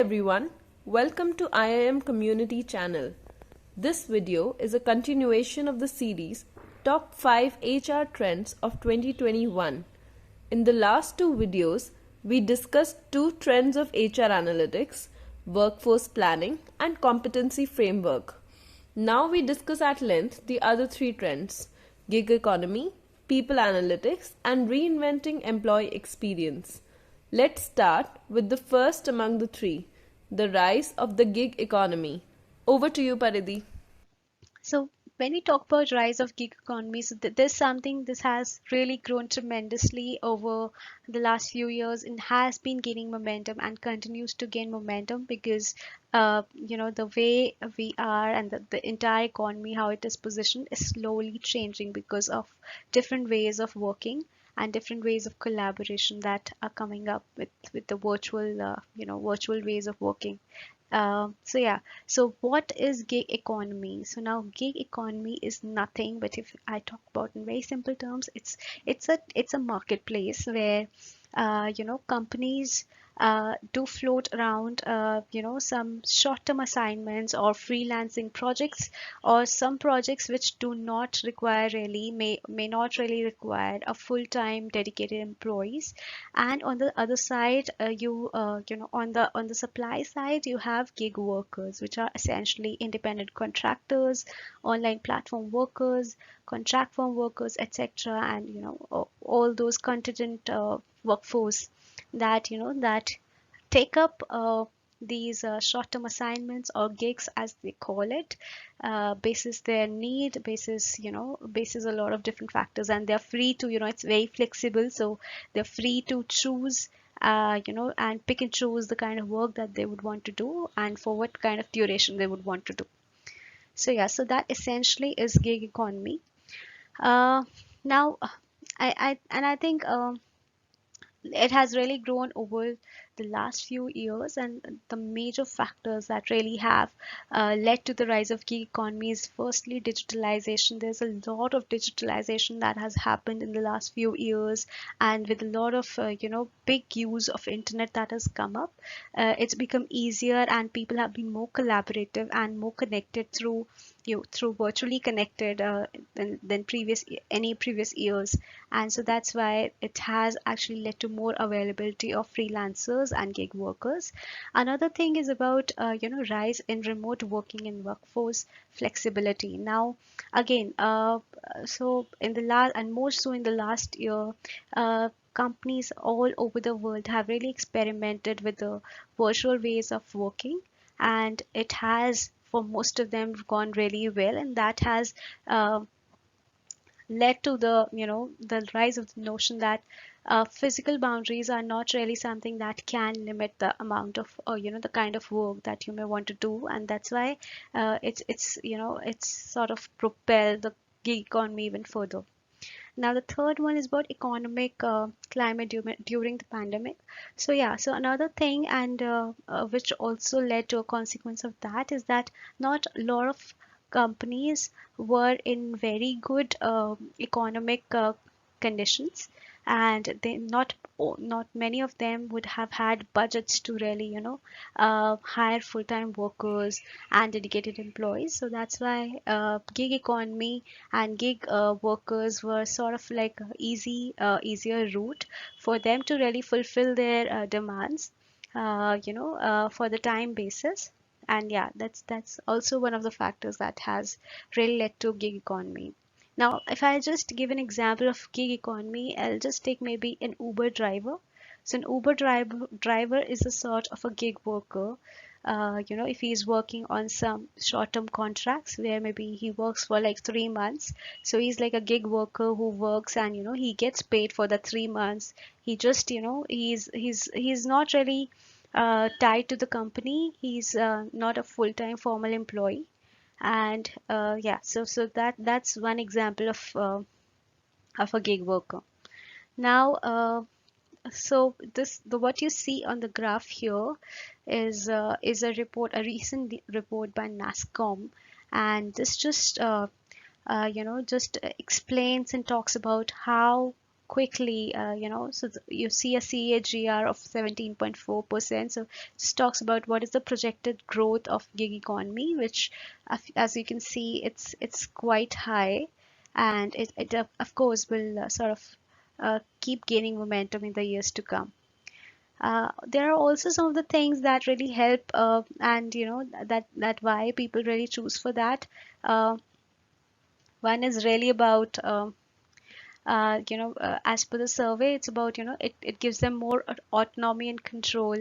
Everyone, welcome to IIM Community channel. This video is a continuation of the series Top 5 HR Trends of 2021. In the last two videos, we discussed two trends of HR analytics, workforce planning and competency framework. Now we discuss at length the other three trends, gig economy, people analytics and reinventing employee experience. Let's start with the first among the three, the rise of the gig economy. Over to you, Paridhi. So when we talk about rise of gig economy, so there's something this has really grown tremendously over the last few years and has been gaining momentum and continues to gain momentum because the way we are and the entire economy, how it is positioned, is slowly changing because of different ways of working and different ways of collaboration that are coming up with the virtual ways of working. So what is gig economy? So now gig economy is nothing but, if I talk about in very simple terms, it's a marketplace where companies do float around some short-term assignments or freelancing projects, or some projects which do not require really may not really require a full-time dedicated employees. And on the other side, on the supply side, you have gig workers, which are essentially independent contractors, online platform workers, contract firm workers, etc., and all those contingent workforce that take up these short-term assignments or gigs, as they call it, basis their need, basis a lot of different factors, and they're free to, it's very flexible, so they're free to choose, and pick and choose the kind of work that they would want to do and for what kind of duration they would want to do. So yeah, so that essentially is gig economy. Now, I think it has really grown over the last few years, and the major factors that really have led to the rise of gig economy is firstly digitalization. There's a lot of digitalization that has happened in the last few years, and with a lot of big use of internet that has come up, it's become easier and people have been more collaborative and more connected through virtually connected than any previous years. And so that's why it has actually led to more availability of freelancers and gig workers. Another thing is about rise in remote working and workforce flexibility. Now again, so in the last, and more so in the last year, companies all over the world have really experimented with the virtual ways of working, and it has, for most of them, gone really well, and that has led to the rise of the notion that physical boundaries are not really something that can limit the amount of the kind of work that you may want to do, and that's why it's sort of propelled the gig economy even further. Now the third one is about economic climate during the pandemic. So yeah, so another thing, and which also led to a consequence of that, is that not a lot of companies were in very good economic conditions, and not many of them would have had budgets to really hire full-time workers and dedicated employees. So that's why gig economy and gig workers were sort of like a easier route for them to really fulfill their demands, for the time basis. And yeah, that's also one of the factors that has really led to gig economy. Now, if I just give an example of gig economy, I'll just take maybe an Uber driver. So an Uber driver is a sort of a gig worker. If he's working on some short-term contracts where maybe he works for like 3 months, so he's like a gig worker who works, and he gets paid for the 3 months. He just he's not really tied to the company. He's not a full-time formal employee, and yeah, so that's one example of a gig worker. Now, so the what you see on the graph here is a recent report by NASCOM, and this just explains and talks about how quickly, so you see a CAGR of 17.4%. So this talks about what is the projected growth of gig economy, which, as you can see, it's quite high, and it of course will sort of keep gaining momentum in the years to come. There are also some of the things that really help, and that why people really choose for that. Uh, One is really about as per the survey, it's about, it gives them more autonomy and control.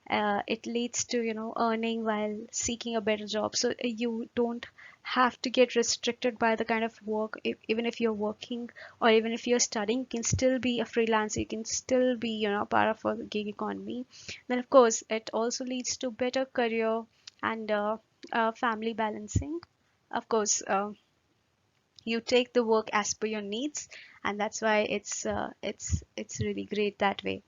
It leads to, earning while seeking a better job. So you don't have to get restricted by the kind of work. Even if you're working or even if you're studying, you can still be a freelancer. You can still be, part of a gig economy. Then, of course, it also leads to better career and family balancing. Of course, you take the work as per your needs, and that's why it's really great that way.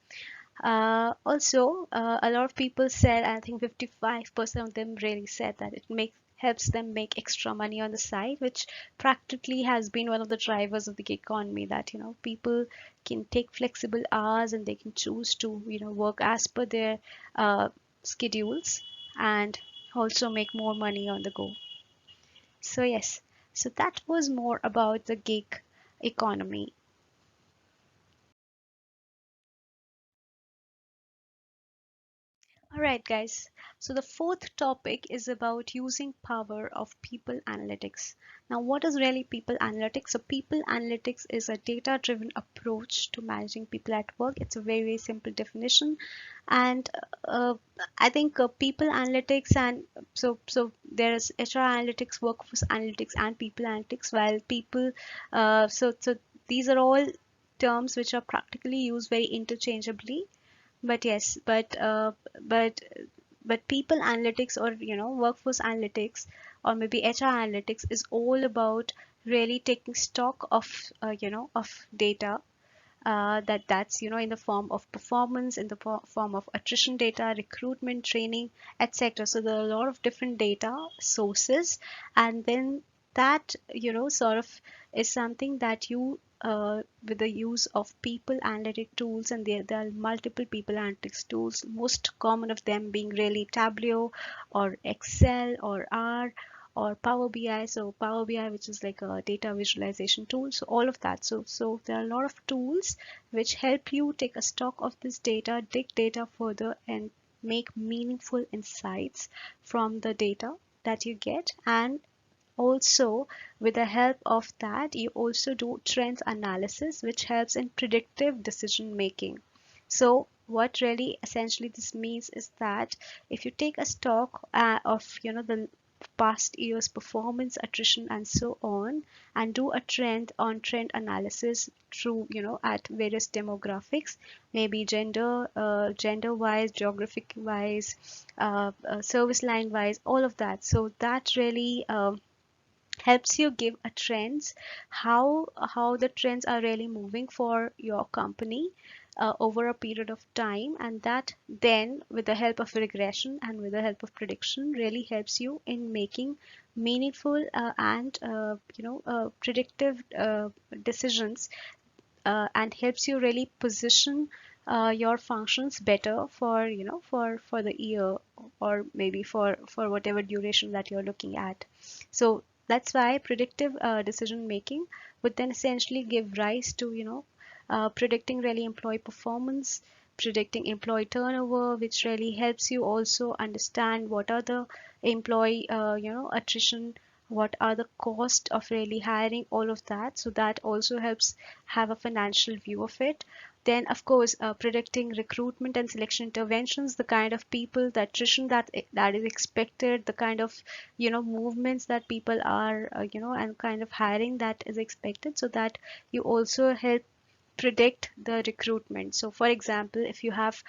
Also, a lot of people said, I think 55% of them really said that it makes helps them make extra money on the side, which practically has been one of the drivers of the gig economy, that people can take flexible hours and they can choose to work as per their schedules and also make more money on the go. So yes, so that was more about the gig economy. All right, guys. So the fourth topic is about using power of people analytics. Now, what is really people analytics? So people analytics is a data-driven approach to managing people at work. It's a very, very simple definition, and uh, I think people analytics, and so there is HR analytics, workforce analytics, and people analytics. While people, so these are all terms which are practically used very interchangeably, but yes, but but people analytics, or workforce analytics, or maybe HR analytics, is all about really taking stock of of data, that's in the form of performance, in the form of attrition data, recruitment, training, etc. So there are a lot of different data sources, and then that sort of is something that you with the use of people analytic tools, and there are multiple people analytics tools, most common of them being really Tableau or Excel or R or Power BI. So Power BI, which is like a data visualization tool. So all of that. So there are a lot of tools which help you take a stock of this data, dig data further, and make meaningful insights from the data that you get. And also, with the help of that, you also do trends analysis, which helps in predictive decision making. So what really essentially this means is that if you take a stock of the past year's performance, attrition, and so on, and do a trend analysis through at various demographics, maybe gender wise, geographic wise, service line wise, all of that. So that really helps you give a trends, how the trends are really moving for your company over a period of time, and that then, with the help of regression and with the help of prediction, really helps you in making meaningful and predictive decisions, and helps you really position your functions better for for the year, or maybe for whatever duration that you're looking at. So that's why predictive decision making would then essentially give rise to predicting really employee performance, predicting employee turnover, which really helps you also understand what are the employee attrition, what are the cost of really hiring, all of that. So that also helps have a financial view of it. Then, of course, predicting recruitment and selection interventions, the kind of people, the attrition that is expected, the kind of movements that people are and kind of hiring that is expected, so that you also help predict the recruitment. So for example, if you have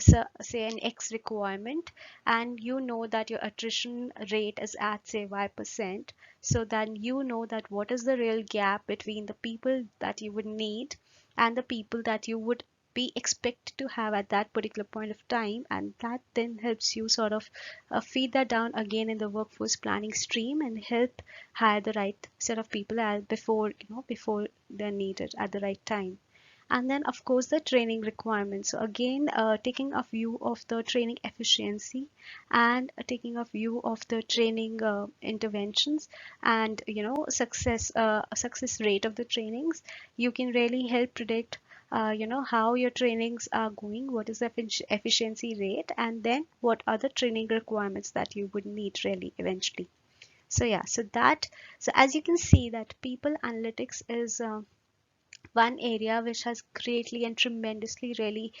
say an X requirement, and you know that your attrition rate is at say Y%, so then you know that what is the real gap between the people that you would need and the people that you would be expected to have at that particular point of time, and that then helps you sort of feed that down again in the workforce planning stream, and help hire the right set of people before before they're needed at the right time. And then of course the training requirements. So again, taking a view of the training efficiency and taking a view of the training interventions and success rate of the trainings, you can really help predict how your trainings are going, what is the efficiency rate, and then what are the training requirements that you would need really eventually. So yeah, so as you can see that people analytics is one area which has greatly and tremendously really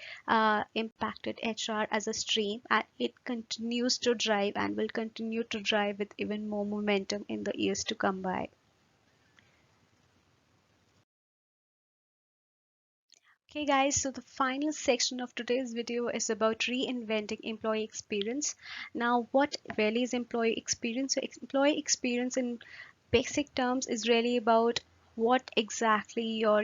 impacted HR as a stream, and it continues to drive and will continue to drive with even more momentum in the years to come by. Okay guys, so the final section of today's video is about reinventing employee experience. Now, what really is employee experience? So employee experience in basic terms is really about what exactly your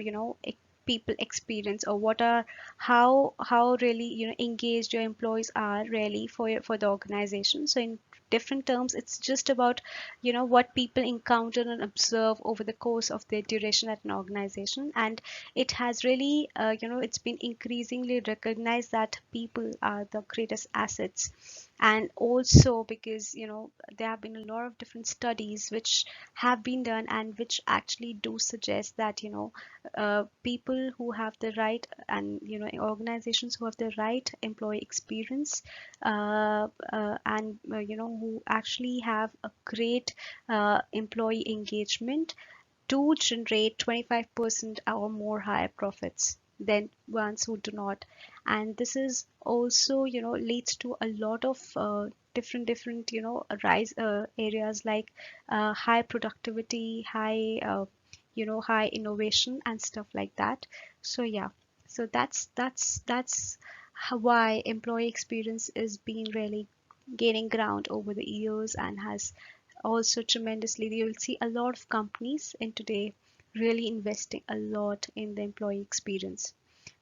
people experience, or what are how really engaged your employees are really for the organization. So in different terms, it's just about what people encounter and observe over the course of their duration at an organization. And it has really it's been increasingly recognized that people are the greatest assets. And also because there have been a lot of different studies which have been done and which actually do suggest that people who have the right, and organizations who have the right employee experience, and who actually have a great employee engagement, do generate 25% or more higher profits than ones who do not. And this is also leads to a lot of different rise areas like high productivity, high innovation and stuff like that. So yeah, so that's why employee experience is being really gaining ground over the years, and has also tremendously, you will see a lot of companies in today really investing a lot in the employee experience.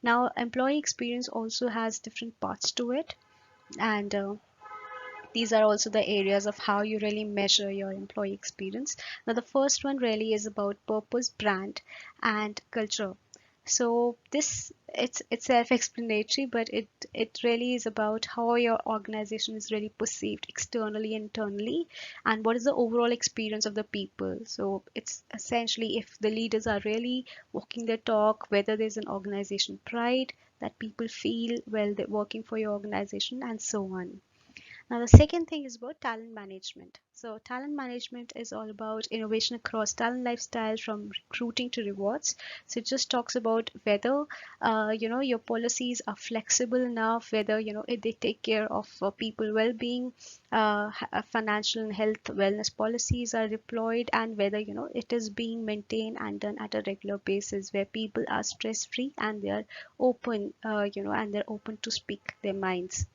Now employee experience also has different parts to it, and these are also the areas of how you really measure your employee experience. Now the first one really is about purpose, brand and culture. So this, it's self-explanatory, but it really is about how your organization is really perceived externally, internally, and what is the overall experience of the people. So it's essentially if the leaders are really walking their talk, whether there's an organization pride that people feel while they're working for your organization, and so on. Now, the second thing is about talent management. So, talent management is all about innovation across talent lifestyle from recruiting to rewards. So, it just talks about whether your policies are flexible enough, whether if they take care of people well-being, financial and health wellness policies are deployed, and whether it is being maintained and done at a regular basis where people are stress-free and they are open, and they're open to speak their minds.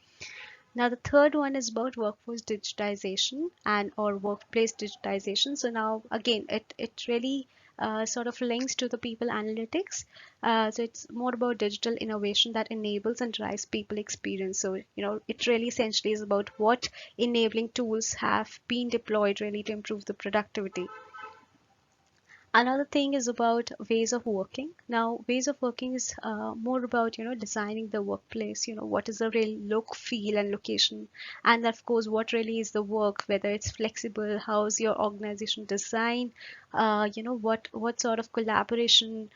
Now the third one is about workforce digitization and or workplace digitization. So now again, it really sort of links to the people analytics. So it's more about digital innovation that enables and drives people experience. So it really essentially is about what enabling tools have been deployed really to improve the productivity. Another thing is about ways of working. Now, ways of working is more about designing the workplace. What is the real look, feel, and location, and of course, what really is the work. Whether it's flexible, how's your organization design? What sort of collaboration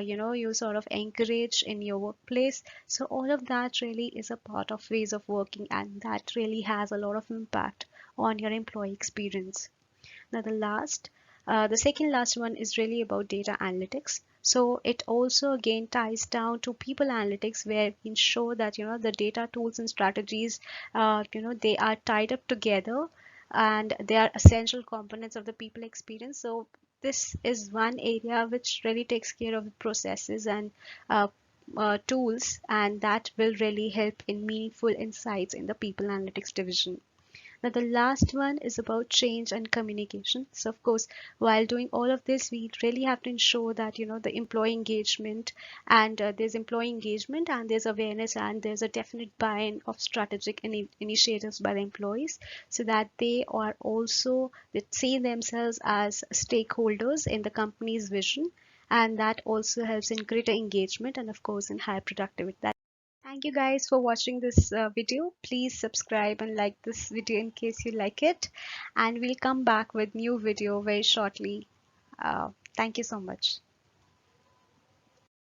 you sort of encourage in your workplace. So all of that really is a part of ways of working, and that really has a lot of impact on your employee experience. Now, the second last one is really about data analytics. So it also again ties down to people analytics, where we ensure that the data tools and strategies, they are tied up together, and they are essential components of the people experience. So this is one area which really takes care of the processes and tools, and that will really help in meaningful insights in the people analytics division. Now, the last one is about change and communication. So, of course, while doing all of this, we really have to ensure that the employee engagement, and there's employee engagement, and there's awareness, and there's a definite buy-in of strategic initiatives by the employees, so that they are also, they see themselves as stakeholders in the company's vision, and that also helps in greater engagement and of course in higher productivity. Thank you guys for watching this video. Please subscribe and like this video in case you like it, and we'll come back with new video very shortly. Thank you so much.